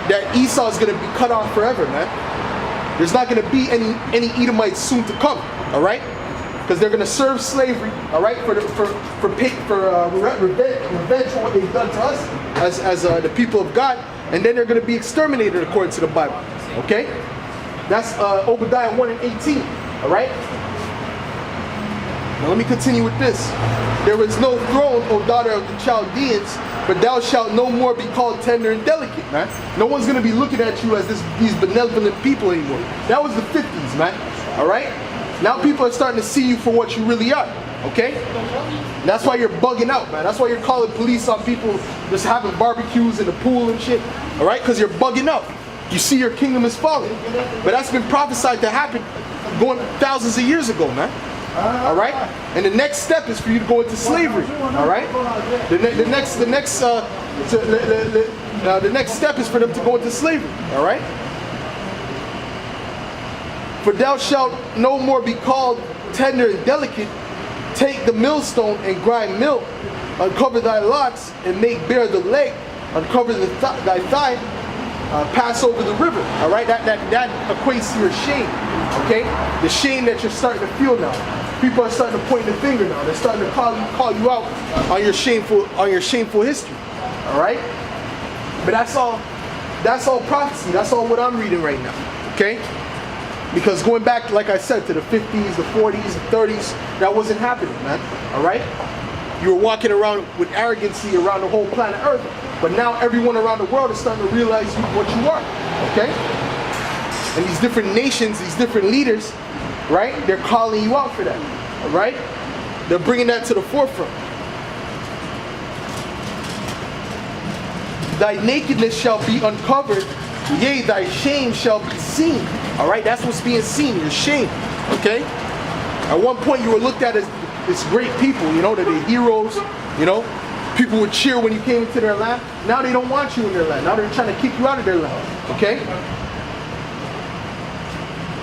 that Esau is going to be cut off forever, man. There's not going to be any Edomites soon to come, all right? Because they're going to serve slavery, all right, for revenge for what they've done to us as the people of God, and then they're going to be exterminated according to the Bible, okay? That's Obadiah 1 and 18, all right? Now let me continue with this. There is no throne, O daughter of the Chaldeans, but thou shalt no more be called tender and delicate, man. No one's going to be looking at you as these benevolent people anymore. That was the 50s, man. All right? Now people are starting to see you for what you really are. Okay? That's why you're bugging out, man. That's why you're calling police on people just having barbecues in the pool and shit. All right? Because you're bugging out. You see your kingdom is falling. But that's been prophesied to happen going thousands of years ago, man. All right, and the next step is for you to go into slavery. All right, the next step is for them to go into slavery. All right, for thou shalt no more be called tender and delicate. Take the millstone and grind milk. Uncover thy locks and make bare the leg. Uncover thy thigh. Pass over the river. All right, that equates to your shame. Okay, the shame that you're starting to feel now. People are starting to point the finger now. They're starting to call you out on your shameful history. All right, but that's all prophecy. That's all what I'm reading right now. Okay, because going back, like I said, to the 50s, the 40s, the 30s, that wasn't happening, man. All right, you were walking around with arrogancy around the whole planet Earth, but now everyone around the world is starting to realize what you are. Okay, and these different nations, these different leaders, right? They're calling you out for that, all right? They're bringing that to the forefront. Thy nakedness shall be uncovered, yea, thy shame shall be seen. All right, that's what's being seen, your shame, okay? At one point you were looked at as great people, you know, that they're heroes, you know? People would cheer when you came into their land. Now they don't want you in their land. Now they're trying to kick you out of their land, okay?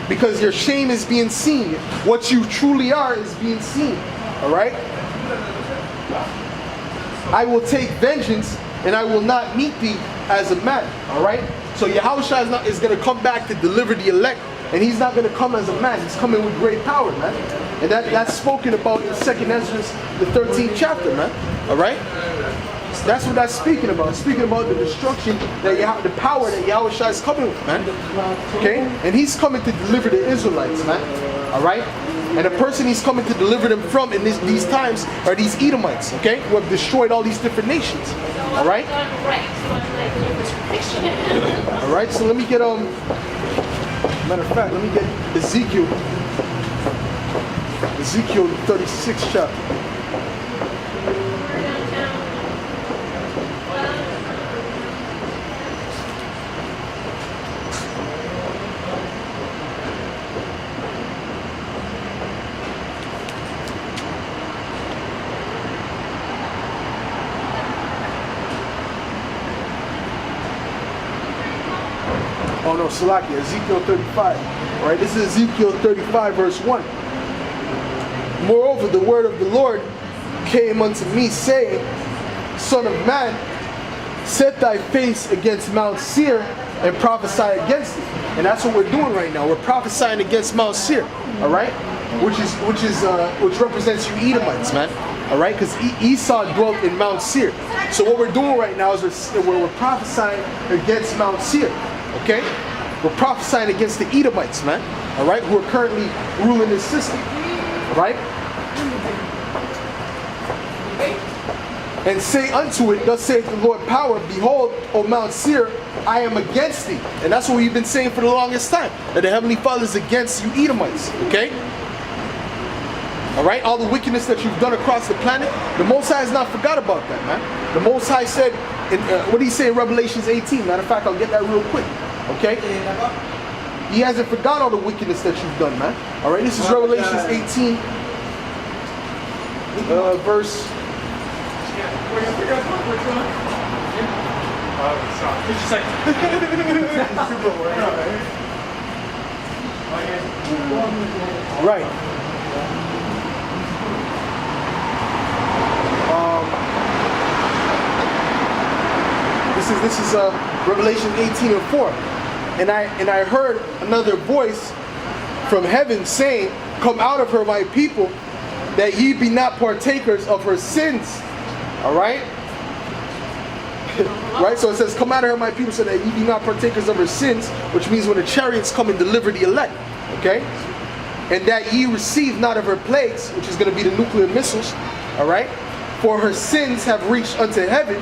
Because your shame is being seen. What you truly are is being seen. Alright? I will take vengeance and I will not meet thee as a man. Alright? So Yahushua is going to come back to deliver the elect. And he's not going to come as a man. He's coming with great power, man. And that's spoken about in 2nd Ezra, the 13th chapter, man. Alright? That's what that's speaking about. It's speaking about the destruction, the power that Yahushua is coming with, man. Okay? And he's coming to deliver the Israelites, man. Alright? And the person he's coming to deliver them from in these times are these Edomites, okay? Who have destroyed all these different nations. Alright? Alright, so let me get, matter of fact, let me get Ezekiel 36th chapter. Oh no, Salakia, Ezekiel 35. All right, this is Ezekiel 35, verse 1. Moreover, the word of the Lord came unto me, saying, Son of man, set thy face against Mount Seir and prophesy against it. And that's what we're doing right now. We're prophesying against Mount Seir, all right, which represents you Edomites, man. All right, because Esau dwelt in Mount Seir. So what we're doing right now is we're prophesying against Mount Seir. Okay? We're prophesying against the Edomites, man. Alright? Who are currently ruling this system. Alright? And say unto it, thus saith the Lord power, behold, O Mount Seir, I am against thee. And that's what we've been saying for the longest time. That the Heavenly Father is against you Edomites. Okay? Alright? All the wickedness that you've done across the planet, the Most High has not forgot about that, man. The Most High said, what did he say in Revelations 18? Matter of fact, I'll get that real quick. Okay? He hasn't forgot all the wickedness that you've done, man. Alright, this is Revelations 18, verse... Right. This is Revelation 18:4. And I heard another voice from heaven saying, come out of her, my people, that ye be not partakers of her sins. All right? Right? So it says, come out of her, my people, so that ye be not partakers of her sins, which means when the chariots come and deliver the elect. Okay? And that ye receive not of her plagues, which is going to be the nuclear missiles. All right? For her sins have reached unto heaven,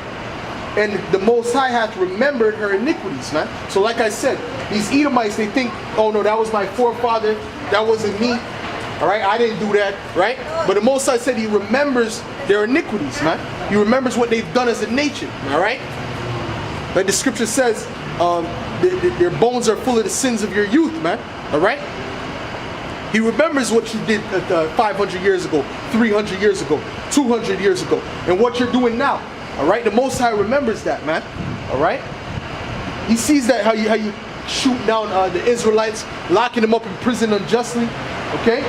and the Most High hath remembered her iniquities, man. So like I said, these Edomites, they think, oh no, that was my forefather, that wasn't me. All right, I didn't do that, right? But the Most High said he remembers their iniquities, man. He remembers what they've done as a nation, all right? Like the scripture says, their bones are full of the sins of your youth, man, all right? He remembers what you did 500 years ago, 300 years ago, 200 years ago, and what you're doing now, all right? The Most High remembers that, man, all right? He sees that how you shoot down the Israelites, locking them up in prison unjustly, okay?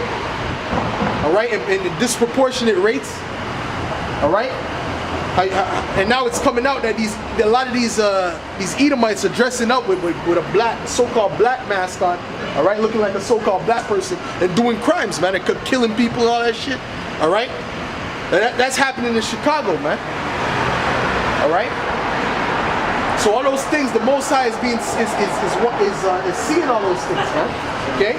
All right, and disproportionate rates, all right? And now it's coming out that a lot of these Edomites are dressing up with a black, so-called black mask on, all right, looking like a so-called black person and doing crimes, man, and killing people and all that shit, all right? That's happening in Chicago, man, all right? So all those things, the Most High is seeing all those things, man, okay?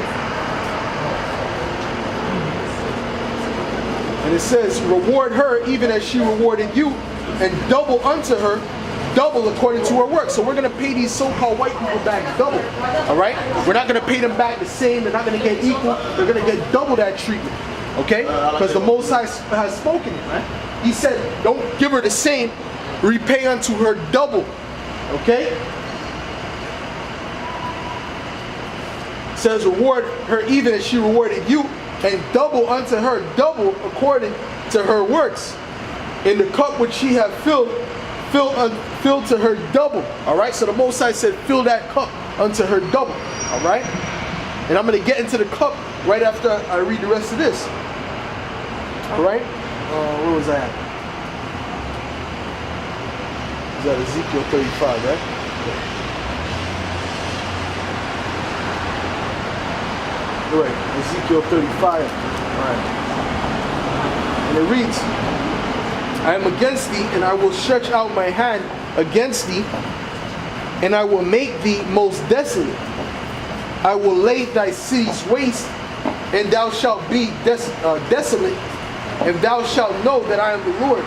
And it says, reward her even as she rewarded you, and double unto her, double according to her work. So we're going to pay these so-called white people back double. All right? We're not going to pay them back the same. They're not going to get equal. They're going to get double that treatment. Okay? Because the Most High has spoken it, man. He said, don't give her the same. Repay unto her double. Okay? It says, reward her even as she rewarded you, and double unto her, double according to her works. In the cup which she hath filled to her double. All right, so the Most High said, fill that cup unto her double. All right, and I'm going to get into the cup right after I read the rest of this. All right, where was I at? Is that Ezekiel 35, right? Right, Ezekiel 35. All right. And it reads, I am against thee, and I will stretch out my hand against thee, and I will make thee most desolate. I will lay thy cities waste, and thou shalt be desolate, and thou shalt know that I am the Lord,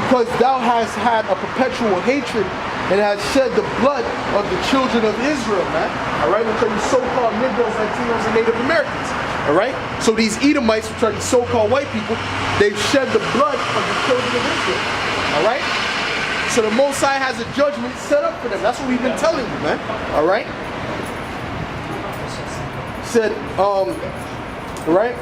because thou hast had a perpetual hatred, and has shed the blood of the children of Israel, man. All right, which are these so-called Negroes, Latinos, and Native Americans. All right, so these Edomites, which are these so-called white people, they've shed the blood of the children of Israel. All right, so the Most High has a judgment set up for them. That's what we've been telling you, man. All right. Said, right?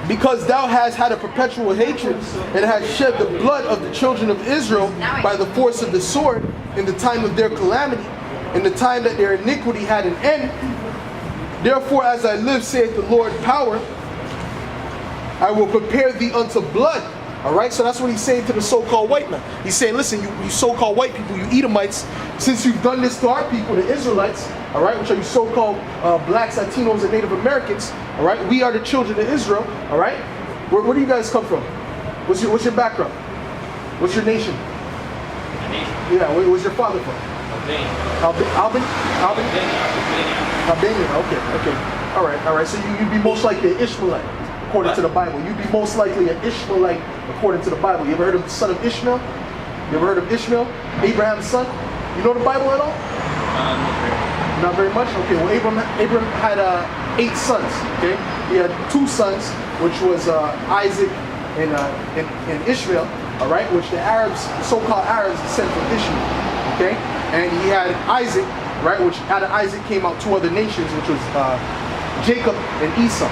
Because thou hast had a perpetual hatred and hast shed the blood of the children of Israel by the force of the sword in the time of their calamity, in the time that their iniquity had an end. Therefore, as I live, saith the Lord power, I will prepare thee unto blood. All right, so that's what he's saying to the so-called white man. He's saying, listen, you so-called white people, you Edomites, since you've done this to our people, the Israelites, all right, which are you so-called blacks, Latinos, and Native Americans, all right, we are the children of Israel, all right? Where do you guys come from? What's your background? What's your nation? Yeah, where's your father from? Albania, okay. All right, so you'd be most likely an Ishmaelite, according to the Bible. You'd be most likely an Ishmaelite, according to the Bible. You ever heard of the son of Ishmael? You ever heard of Ishmael? Abraham's son? You know the Bible at all? Not very much? Okay, well, Abraham had 8 sons, okay? He had 2 sons, which was Isaac and Ishmael, all right? Which the Arabs, the so-called Arabs, descend from Ishmael, okay? And he had Isaac, right? Which out of Isaac came out 2 other nations, which was Jacob and Esau.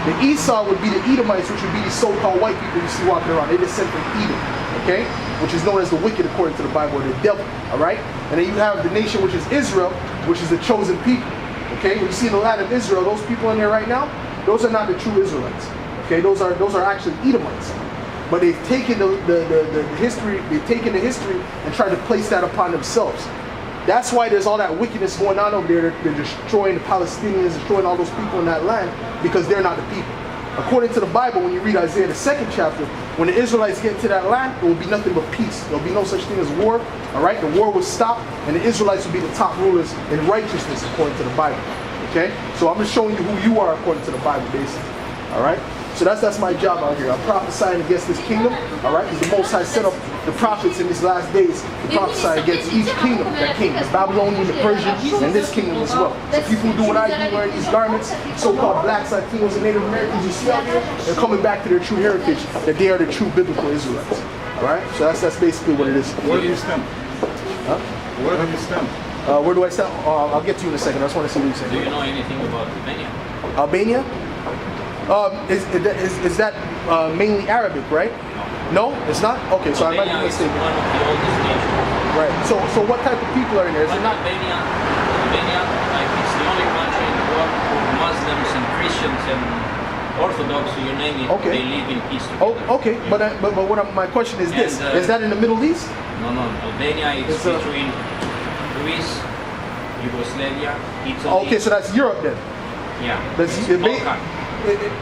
The Esau would be the Edomites, which would be the so-called white people you see walking around. They descend from Edom, okay? Which is known as the wicked according to the Bible, or the devil, all right? And then you have the nation which is Israel, which is the chosen people, okay? When you see in the land of Israel, those people in there right now, those are not the true Israelites, okay? Those are actually Edomites, but they've taken the history, they've taken the history and tried to place that upon themselves. That's why there's all that wickedness going on over there. They're destroying the Palestinians, destroying all those people in that land because they're not the people. According to the Bible, when you read Isaiah the 2nd chapter, when the Israelites get into that land, it will be nothing but peace. There will be no such thing as war. All right, the war will stop, and the Israelites will be the top rulers in righteousness according to the Bible. Okay, so I'm just showing you who you are according to the Bible, basically. All right. So that's my job out here. I'm prophesying against this kingdom, all right? Because the Most High set up the prophets in these last days to prophesy against each kingdom that came. The Babylonian, the Persian, and this kingdom as well. So people who do what I do, wearing these garments, so-called blacks, Latinos, and Native Americans you see out here, they're coming back to their true heritage, that they are the true biblical Israelites. All right? So that's basically what it is. Where do you stand? Huh? Where do you stand? Where do I stand? I'll get to you in a second. I just want to see what you say. Do you know anything about Albania? Albania? Is that mainly Arabic, right? No, it's not. Okay, so I might be Albania is mistaken. one of the oldest nations. Right. So what type of people are in there? Is But it not? Albania, like it's the only country in the world where Muslims and Christians and Orthodox, you name it, Okay. they live in peace together. Oh, okay. But my question is this: And, is that in the Middle East? No, Albania is It's, between Greece, Yugoslavia, Italy. Okay, so that's Europe then. yeah, That's it's it, Balkan.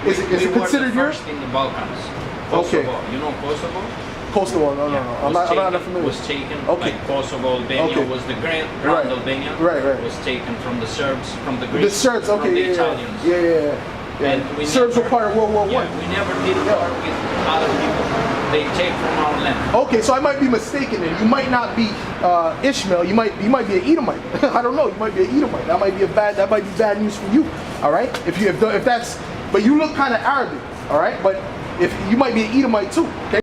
Is it We were considered the Europe? first in the Balkans. Okay. Kosovo. You know Kosovo? Kosovo? No. I'm not familiar. Was taken, Okay. like Kosovo, Albania Okay. was the grand Right. Albania. Right. Was taken from the Serbs, from the The Greeks, Serbs, from okay, the yeah. Italians. Yeah. And we Serbs were never- part of World War Yeah, One. we never did war with other people. They take from our land. Okay, so I might be mistaken then. You might not be Ishmael. You might be an Edomite. I don't know. You might be an Edomite. That might be bad news for you. All right. If that's, but you look kind of Arabic. All right. But if you might be an Edomite too. Okay.